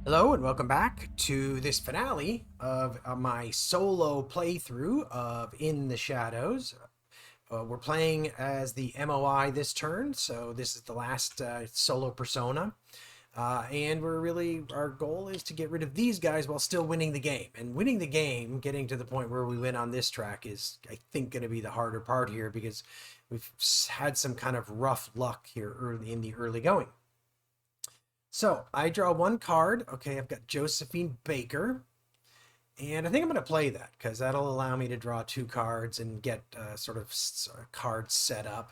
Hello and welcome back to this finale of my solo playthrough of In the Shadows. We're playing as the MOI this turn, so this is the last solo persona. And our goal is to get rid of these guys while still winning the game. And winning the game, getting to the point where we win on this track is, I think, going to be the harder part here because we've had some kind of rough luck here early in the early going. So I draw one card. Okay, I've got Josephine Baker. And I think I'm going to play that because that'll allow me to draw two cards and get sort of cards set up.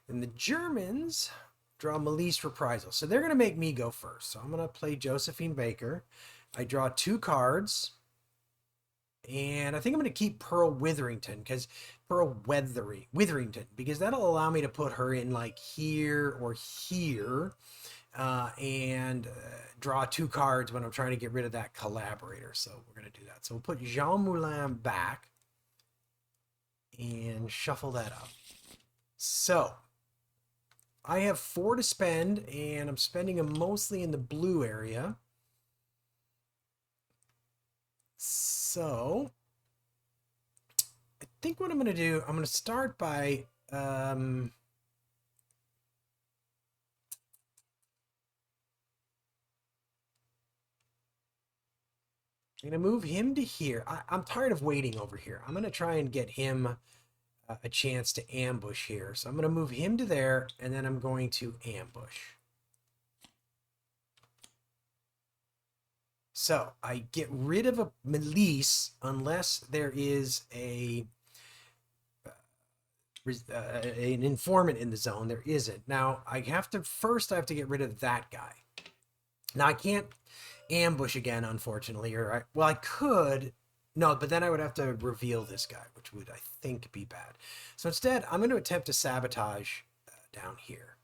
And the Germans draw Melise Reprisal. So they're going to make me go first. So I'm going to play Josephine Baker. I draw two cards. And I think I'm going to keep Pearl Witherington because Witherington, because that'll allow me to put her in like here or here. And draw two cards when I'm trying to get rid of that collaborator. So we're going to do that. So we'll put Jean Moulin back and shuffle that up. So I have 4 to spend, and I'm spending them mostly in the blue area. So I think what I'm going to do, I'm going to start by I'm going to move him to here. I'm tired of waiting over here. I'm going to try and get him a chance to ambush here. So I'm going to move him to there, and then I'm going to ambush. So I get rid of a Melise unless there is an informant in the zone. There isn't. Now I have to get rid of that guy. Now I can't ambush again, unfortunately, well, I could, no, but then I would have to reveal this guy, which would, I think, be bad. So instead, I'm going to attempt to sabotage down here.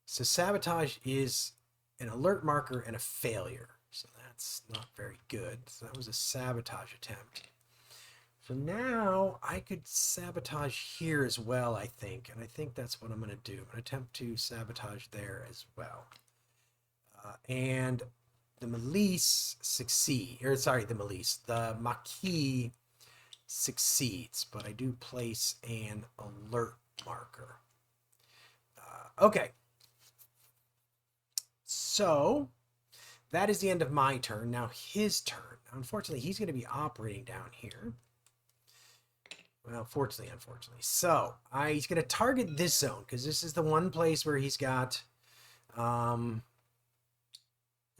So sabotage is an alert marker and a failure, so that's not very good. So that was a sabotage attempt. So now I could sabotage here as well, I think, and I think that's what I'm going to do. I'm going to attempt to sabotage there as well. And the Melise the Maquis succeeds, but I do place an alert marker. Okay. So that is the end of my turn. Now his turn. Unfortunately, he's going to be operating down here. Well, unfortunately. So he's going to target this zone because this is the one place where he's got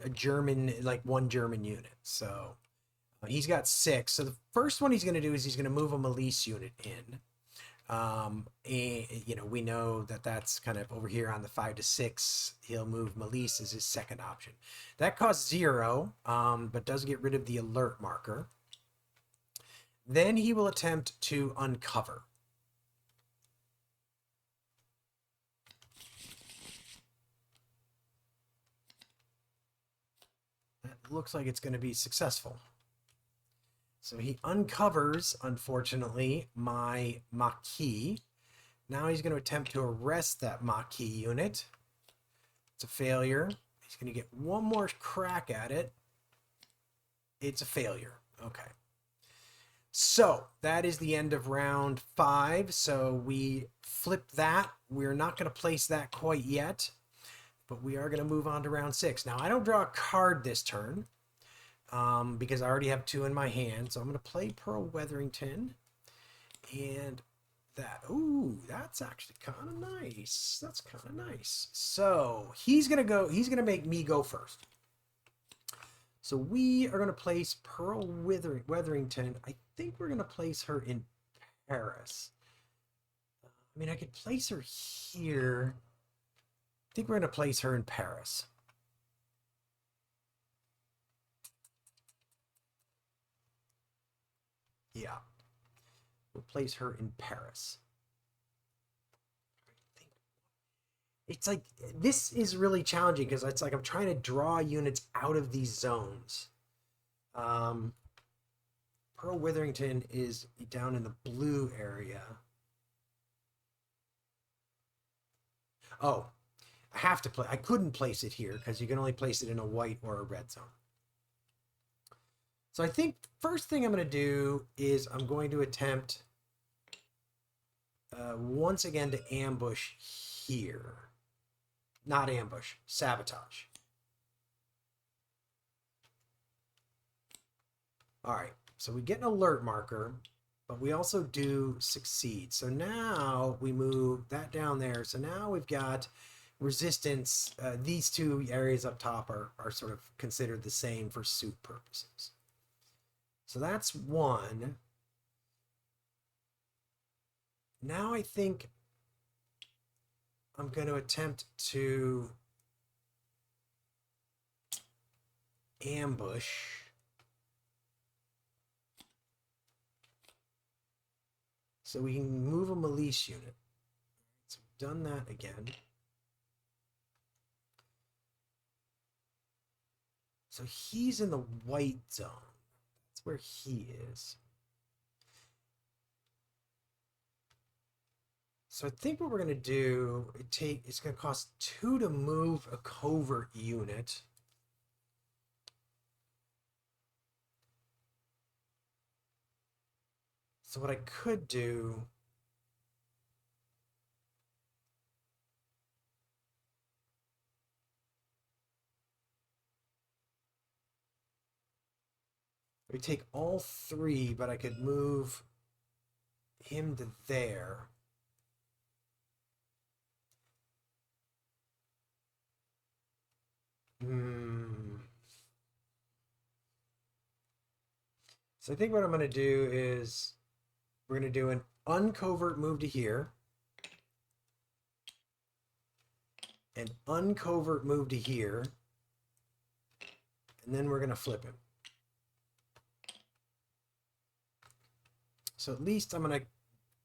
a German, like one German unit. So he's got 6. So the first one he's going to do is he's going to move a Melise unit in. And, we know that that's kind of over here on the 5 to 6. He'll move Melise as his second option. That costs 0, but does get rid of the alert marker. Then he will attempt to uncover. Looks like it's going to be successful. So he uncovers, unfortunately, my Maquis. Now he's going to attempt to arrest that Maquis unit. It's a failure. He's going to get one more crack at it. It's a failure. Okay. So that is the end of round 5. So we flip that. We're not going to place that quite yet, but we are going to move on to round 6. Now, I don't draw a card this turn because I already have 2 in my hand. So I'm going to play Pearl Witherington. And that, ooh, that's actually kind of nice. That's kind of nice. So he's going to make me go first. So we are going to place Pearl Witherington. I think we're going to place her in Paris. I mean, I could place her here. I think we're going to place her in Paris. Yeah. We'll place her in Paris. It's like, this is really challenging because it's like I'm trying to draw units out of these zones. Pearl Witherington is down in the blue area. Oh, I couldn't place it here because you can only place it in a white or a red zone. So I think first thing I'm going to do is I'm going to attempt once again to ambush here. Not ambush, sabotage. All right, so we get an alert marker, but we also do succeed. So now we move that down there. So now we've got resistance. These two areas up top are sort of considered the same for suit purposes. So that's one. Now I think I'm going to attempt to ambush. So we can move a milice unit. So we've done that again. So he's in the white zone. That's where he is. So I think what we're going to do, it's going to cost 2 to move a covert unit. So what I could do we take all 3, but I could move him to there. So I think what I'm going to do is we're going to do an uncovert move to here, an uncovert move to here, and then we're going to flip him. So at least I'm going to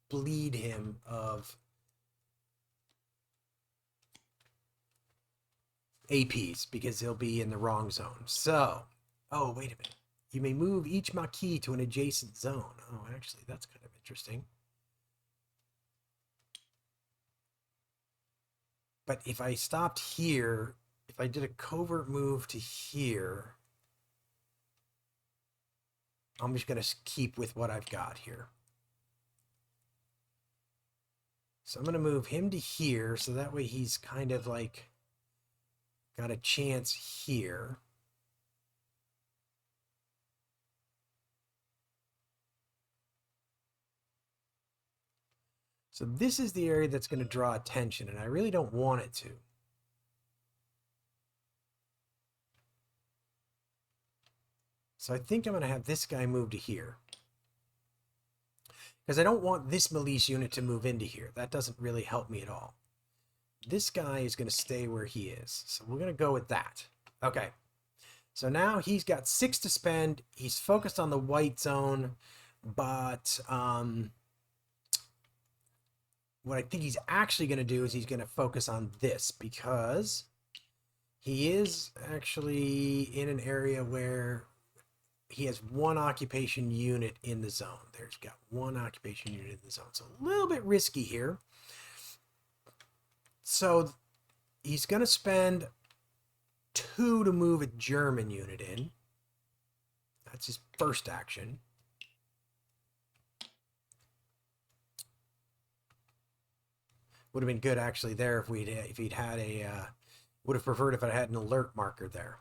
bleed him of APs because he'll be in the wrong zone. So, oh, wait a minute. You may move each Maquis to an adjacent zone. Oh, actually, that's kind of interesting. But if I stopped here, if I did a covert move to here, I'm just going to keep with what I've got here. So I'm going to move him to here, so that way he's kind of like got a chance here. So this is the area that's going to draw attention, and I really don't want it to. So I think I'm going to have this guy move to here. Because I don't want this milice unit to move into here. That doesn't really help me at all. This guy is going to stay where he is. So we're going to go with that. Okay. So now he's got 6 to spend. He's focused on the white zone. But what I think he's actually going to do is he's going to focus on this. Because he is actually in an area where he has 1 occupation unit in the zone. There's got 1 occupation unit in the zone. So a little bit risky here. So he's going to spend 2 to move a German unit in. That's his first action. Would have been good actually there if he'd had a would have preferred if I had an alert marker there.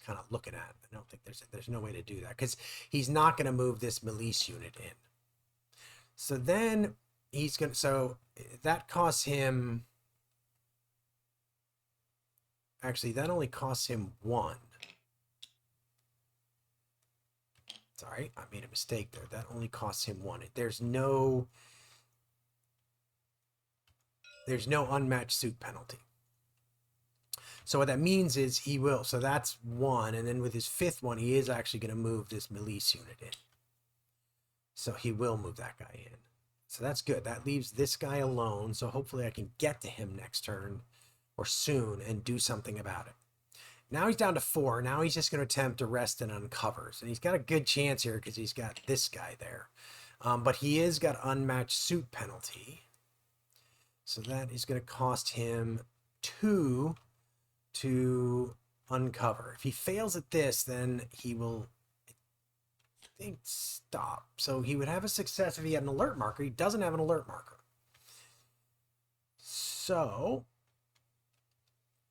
Kind of looking at. I don't think there's no way to do that because he's not going to move this milice unit in. So then he's going to, so that costs him, actually that only costs him 1. Sorry, I made a mistake there. That only costs him 1. There's no unmatched suit penalty. So what that means is he will. So that's 1. And then with his 5th one, he is actually going to move this milice unit in. So he will move that guy in. So that's good. That leaves this guy alone. So hopefully I can get to him next turn or soon and do something about it. Now he's down to 4. Now he's just going to attempt arrest and uncovers. And he's got a good chance here because he's got this guy there. But he is got unmatched suit penalty. So that is going to cost him 2 to uncover. If he fails at this, then he will, I think, stop. So he would have a success if he had an alert marker. He doesn't have an alert marker. So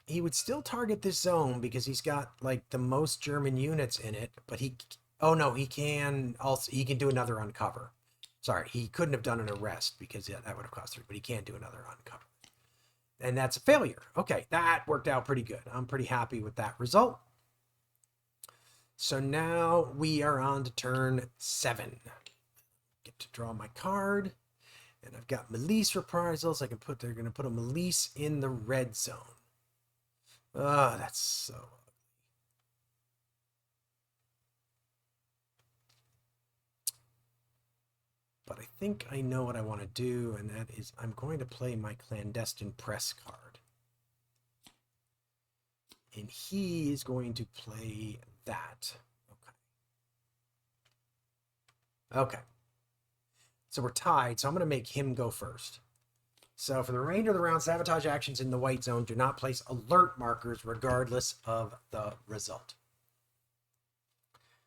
he would still target this zone because he's got like the most German units in it, but oh no, he can do another uncover. Sorry, he couldn't have done an arrest because that would have cost 3, but he can't do another uncover. And that's a failure. Okay, that worked out pretty good. I'm pretty happy with that result. So now we are on to turn 7. Get to draw my card. And I've got Milice reprisals. They're going to put a Milice in the red zone. Oh, that's so ugly. But I think I know what I want to do, and that is I'm going to play my clandestine press card. And he is going to play that. Okay. Okay. So we're tied, so I'm going to make him go first. So for the remainder of the round, sabotage actions in the white zone do not place alert markers regardless of the result.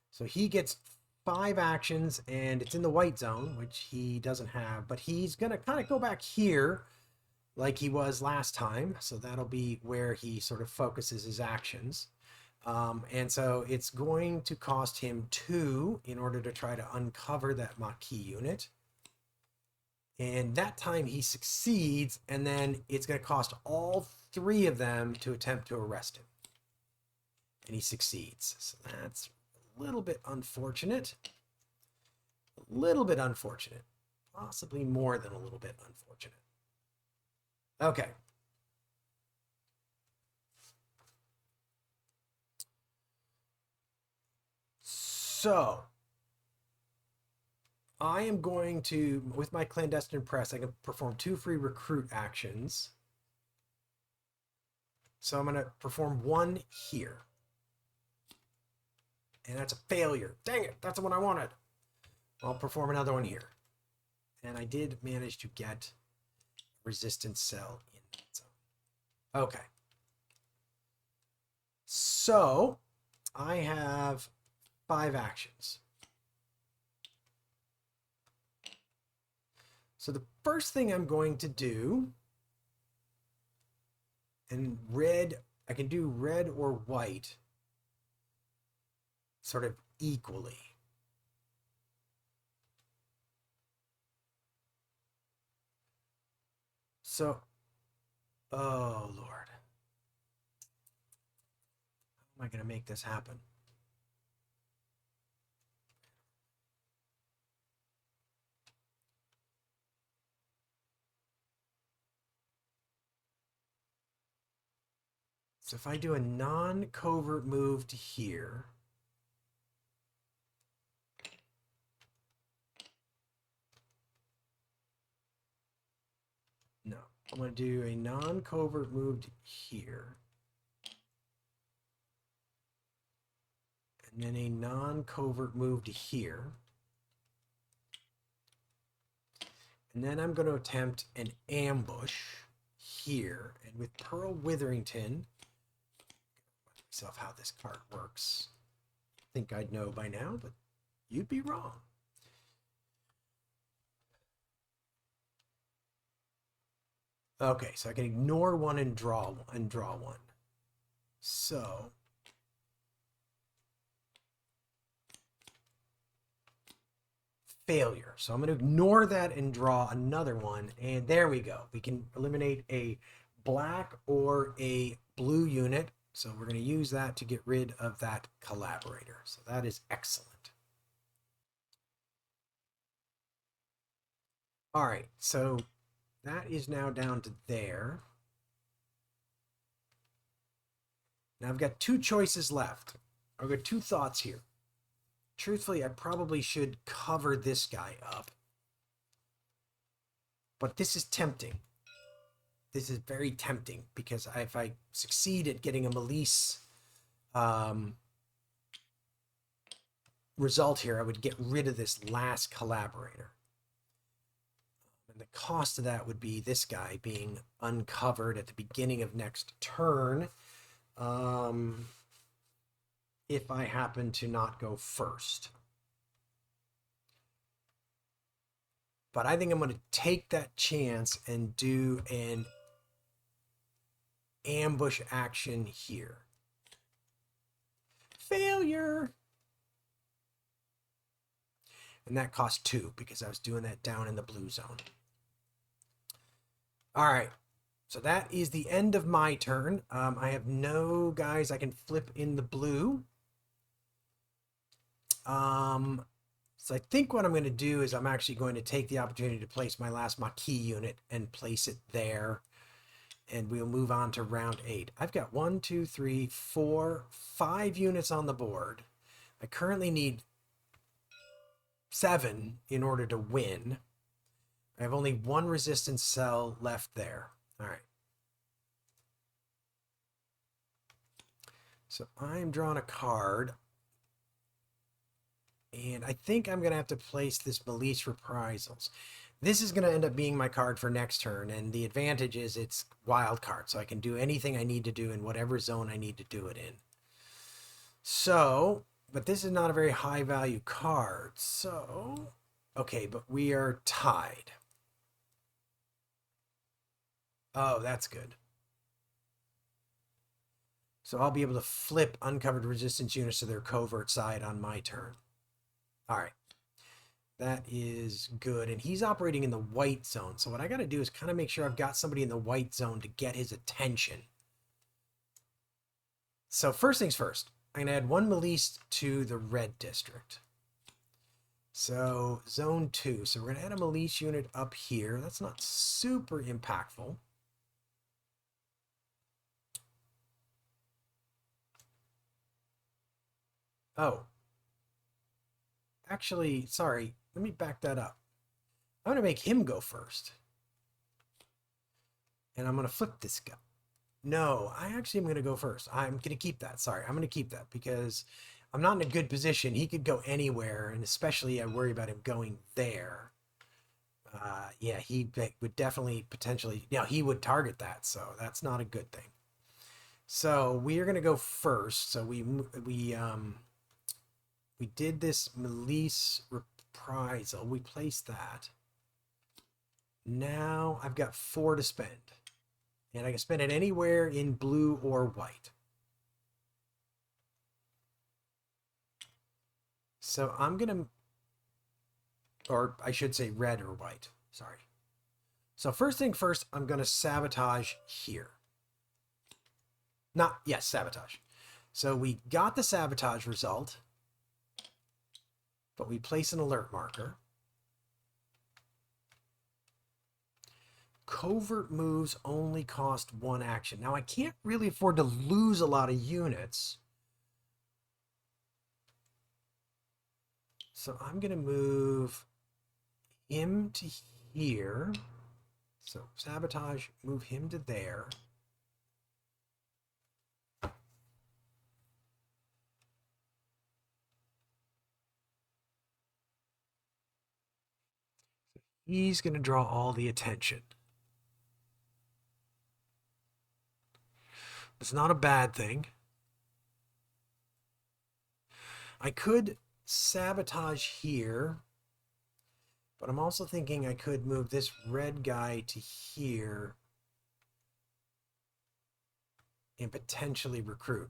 So he gets 5 actions, and it's in the white zone, which he doesn't have, but he's going to kind of go back here like he was last time. So that'll be where he sort of focuses his actions. And so it's going to cost him 2 in order to try to uncover that Maquis unit. And that time he succeeds, and then it's going to cost all 3 of them to attempt to arrest him. And he succeeds. So that's a little bit unfortunate. A little bit unfortunate. Possibly more than a little bit unfortunate. Okay. So I am going to, with my clandestine press, I can perform 2 free recruit actions. So I'm going to perform 1 here. And that's a failure. Dang it, that's the one I wanted. I'll perform another one here. And I did manage to get resistance cell in that zone. Okay. So I have 5 actions. So the first thing I'm going to do, and red, I can do red or white sort of equally. So, oh Lord. How am I going to make this happen? So if I do a non-covert move to here, no, I'm going to do a non-covert move to here, and then a non-covert move to here, and then I'm going to attempt an ambush here, and with Pearl Witherington, myself how this card works. I think I'd know by now, but you'd be wrong. Okay, so I can ignore 1 and draw 1. So failure. So I'm going to ignore that and draw another one, and there we go. We can eliminate a black or a blue unit. So we're going to use that to get rid of that collaborator. So that is excellent. All right, so that is now down to there. Now I've got 2 choices left. I've got 2 thoughts here. Truthfully, I probably should cover this guy up. But this is tempting. This is very tempting because if I succeed at getting a Milice result here, I would get rid of this last collaborator. And the cost of that would be this guy being uncovered at the beginning of next turn. If I happen to not go first. But I think I'm going to take that chance and do an ambush action here. Failure. And that cost 2 because I was doing that down in the blue zone. All right. So that is the end of my turn. I have no guys I can flip in the blue. So I think what I'm going to do is I'm actually going to take the opportunity to place my last Maquis unit and place it there. And we'll move on to round 8. I've got 1, 2, 3, 4, 5 units on the board. I currently need 7 in order to win. I have only 1 resistance cell left there. All right. So I'm drawing a card. And I think I'm going to have to place this Milice Reprisals. This is going to end up being my card for next turn, and the advantage is it's wild card, so I can do anything I need to do in whatever zone I need to do it in. So, but this is not a very high value card, so, okay, but we are tied. Oh, that's good. So I'll be able to flip uncovered resistance units to their covert side on my turn. All right. That is good. And he's operating in the white zone. So what I got to do is kind of make sure I've got somebody in the white zone to get his attention. So first things first, I'm going to add 1 Milice to the red district. So zone 2. So we're going to add a Milice unit up here. That's not super impactful. Oh. Actually, sorry, let me back that up. I'm going to make him go first. And I'm going to flip this guy. No, I actually am going to go first. I'm going to keep that. Sorry, I'm going to keep that because I'm not in a good position. He could go anywhere, and especially I worry about him going there. Yeah, he would definitely potentially, he would target that, so that's not a good thing. So we are going to go first. So we did this Milice Reprisal. We placed that. Now I've got 4 to spend. And I can spend it anywhere in blue or white. So I'm going to, or I should say red or white. Sorry. So first thing first, I'm going to sabotage here. Sabotage. So we got the sabotage result. But we place an alert marker. Covert moves only cost 1 action. Now, I can't really afford to lose a lot of units. So I'm going to move him to here. So sabotage, move him to there. He's going to draw all the attention. It's not a bad thing. I could sabotage here, but I'm also thinking I could move this red guy to here and potentially recruit.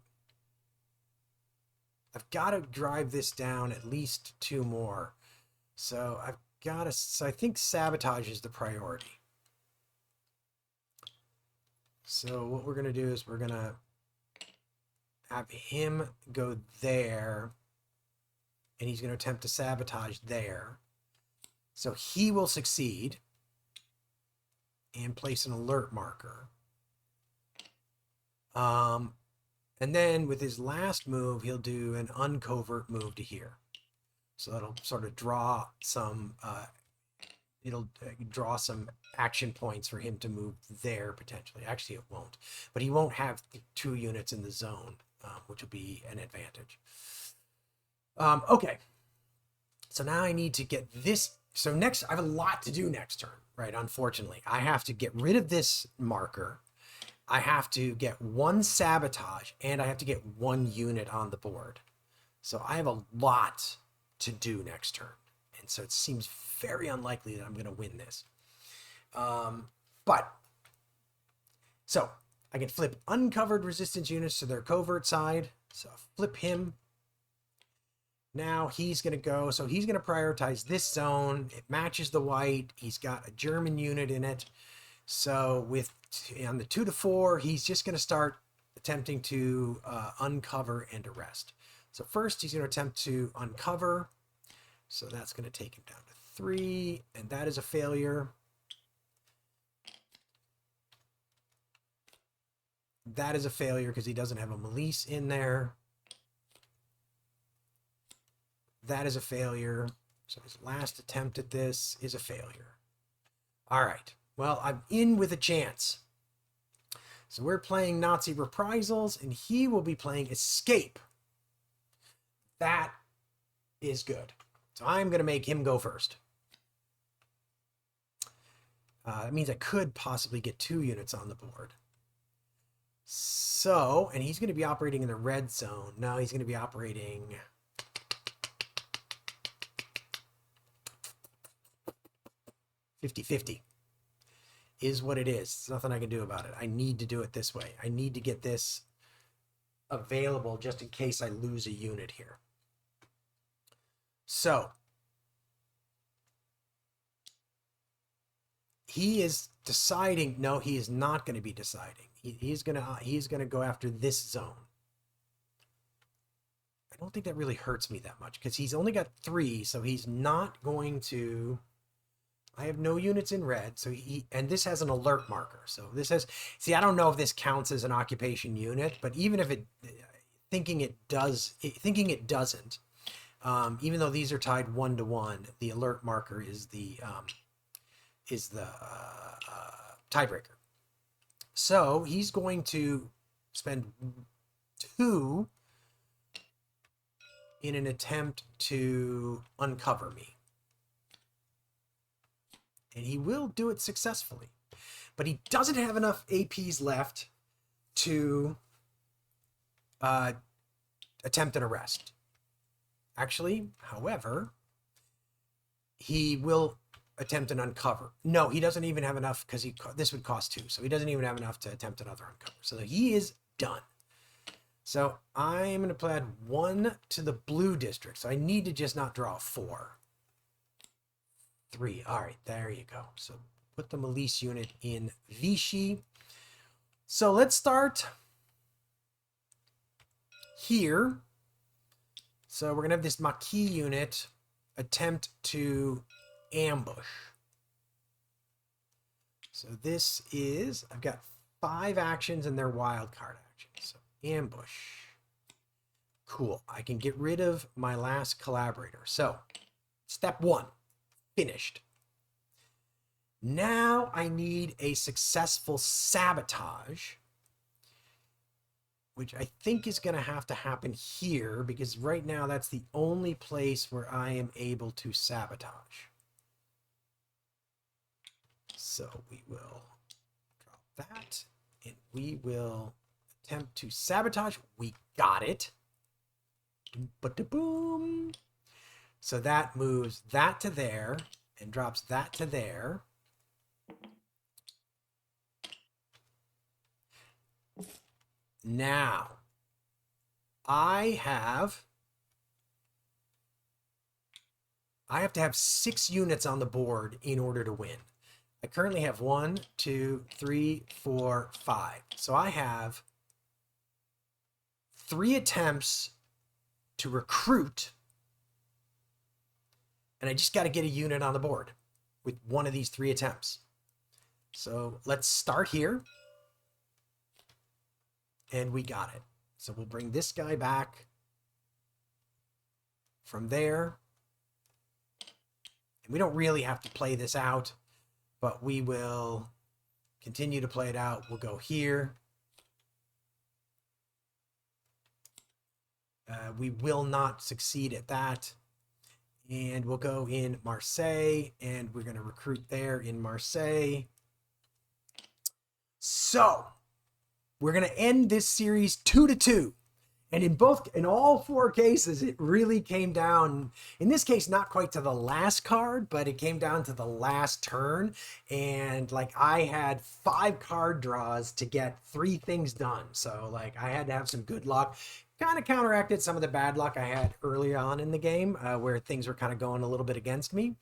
I've got to drive this down at least 2 more. So I think sabotage is the priority. So what we're going to do is we're going to have him go there, and he's going to attempt to sabotage there. So he will succeed and place an alert marker. And then with his last move, he'll do an uncovert move to here. So that'll sort of draw some, it'll draw some action points for him to move there potentially. Actually, it won't. But he won't have 2 units in the zone, which will be an advantage. Okay. So now I need to get this So next, I have a lot to do next turn, right? Unfortunately, I have to get rid of this marker. I have to get one sabotage, and I have to get one unit on the board. So I have a lot to do next turn. And so it seems very unlikely that I'm going to win this. So I can flip uncovered resistance units to their covert side. So flip him. Now he's going to go. So he's going to prioritize this zone. It matches the white. He's got a German unit in it. So on the 2 to 4, he's just going to start attempting to uncover and arrest. So first he's going to attempt to uncover. So that's going to take him down to 3, and that is a failure. That is a failure because he doesn't have a Melisse in there. That is a failure. So his last attempt at this is a failure. All right. Well, I'm in with a chance. So we're playing Nazi Reprisals, and he will be playing Escape. That is good. So I'm going to make him go first. That means I could possibly get 2 units on the board. So, and he's going to be operating in the red zone. No, he's going to be operating... 50-50 is what it is. There's nothing I can do about it. I need to do it this way. I need to get this available just in case I lose a unit here. So he is deciding. No, he is not going to be deciding. He's gonna go after this zone. I don't think that really hurts me that much because he's only got 3, so he's not going to. I have no units in red, so and this has an alert marker. So this has, see, I don't know if this counts as an occupation unit, but even if thinking it doesn't, even though these are tied 1-to-1, the alert marker is the tiebreaker. So he's going to spend 2 in an attempt to uncover me. And he will do it successfully. But he doesn't have enough APs left to attempt an arrest. Actually, however, he will attempt an uncover. No, he doesn't even have enough because this would cost 2. So he doesn't even have enough to attempt another uncover. So he is done. So I'm going to add 1 to the blue district. So I need to just not draw 4. 3. All right, there you go. So put the Melisse unit in Vichy. So let's start here. So we're going to have this Maquis unit attempt to ambush. So this is, I've got 5 actions and they're wildcard actions. So ambush. Cool. I can get rid of my last collaborator. So step 1. Finished. Now I need a successful sabotage, which I think is going to have to happen here because right now that's the only place where I am able to sabotage. So we will drop that and we will attempt to sabotage. We got it. Boom. So that moves that to there and drops that to there. Now, I have to have 6 units on the board in order to win. I currently have 1, 2, 3, 4, 5. So I have 3 attempts to recruit. And I just got to get a unit on the board with one of these 3 attempts. So let's start here. And we got it. So we'll bring this guy back from there. And we don't really have to play this out, but we will continue to play it out. We'll go here. We will not succeed at that. And we'll go in Marseille, and we're going to recruit there in Marseille. So we're going to end this series 2-2. And in all four cases, it really came down, in this case, not quite to the last card, but it came down to the last turn. And like I had 5 card draws to get 3 things done. So like I had to have some good luck. Kind of counteracted some of the bad luck I had early on in the game, where things were kind of going a little bit against me.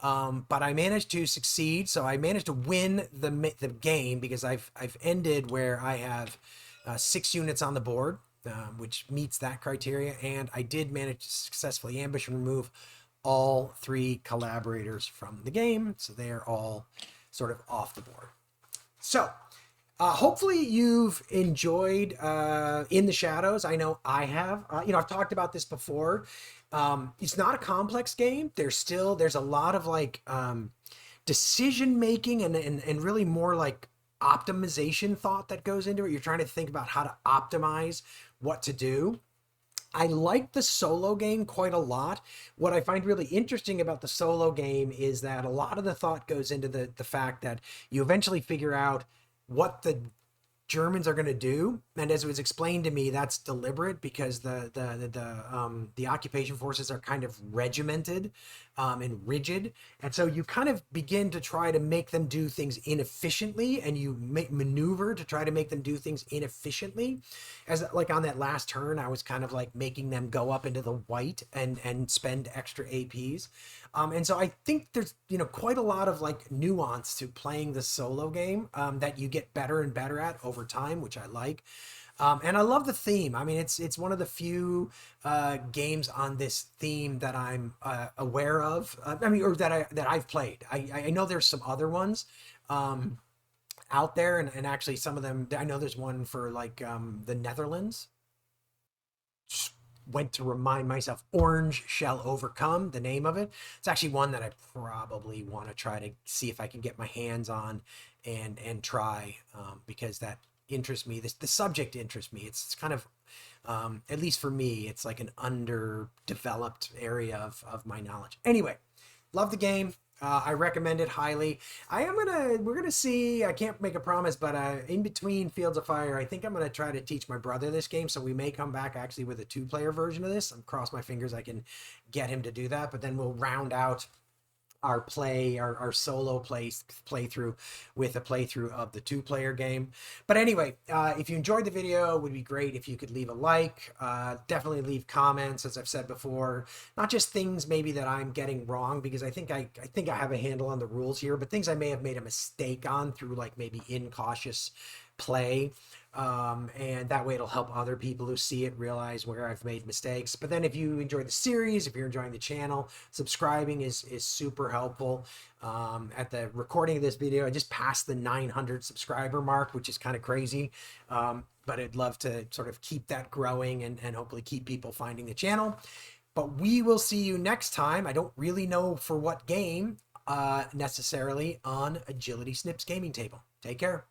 But I managed to succeed. So I managed to win the game because I've ended where I have 6 units on the board, which meets that criteria. And I did manage to successfully ambush and remove all 3 collaborators from the game. So they are all sort of off the board. So hopefully you've enjoyed In the Shadows. I know I have. I've talked about this before. It's not a complex game. There's a lot of like decision making and really more like optimization thought that goes into it. You're trying to think about how to optimize what to do. I like the solo game quite a lot. What I find really interesting about the solo game is that a lot of the thought goes into the fact that you eventually figure out what the Germans are going to do, and as it was explained to me, that's deliberate because the occupation forces are kind of regimented and rigid, and so you kind of begin to try to make them do things inefficiently, and you maneuver to try to make them do things inefficiently. As like on that last turn, I was kind of like making them go up into the white and spend extra APs. And so I think there's quite a lot of like nuance to playing the solo game that you get better and better at over time, which I like. And I love the theme. I mean, it's one of the few games on this theme that I'm aware of. Or that I've played. I know there's some other ones out there, and actually some of them. I know there's one for like the Netherlands. Went to remind myself, Orange Shall Overcome, the name of it. It's actually one that I probably want to try to see if I can get my hands on and try, because that interests me. The subject interests me. It's kind of, at least for me, it's like an underdeveloped area of my knowledge. Anyway, love the game. I recommend it highly. We're gonna see. I can't make a promise, but in between Fields of Fire, I think I'm gonna try to teach my brother this game. So we may come back actually with a 2-player version of this. I'm cross my fingers I can get him to do that. But then we'll round out our solo playthrough with a playthrough of the 2-player game. But anyway, if you enjoyed the video, it would be great if you could leave a like. Definitely leave comments, as I've said before, not just things maybe that I'm getting wrong, because I think I have a handle on the rules here, but things I may have made a mistake on through like maybe incautious play. And that way it'll help other people who see it realize where I've made mistakes. But then if you enjoy the series, if you're enjoying the channel, subscribing is super helpful. At the recording of this video, I just passed the 900 subscriber mark, which is kind of crazy. But I'd love to sort of keep that growing and hopefully keep people finding the channel. But we will see you next time. I don't really know for what game necessarily on Agility Snips Gaming Table. Take care.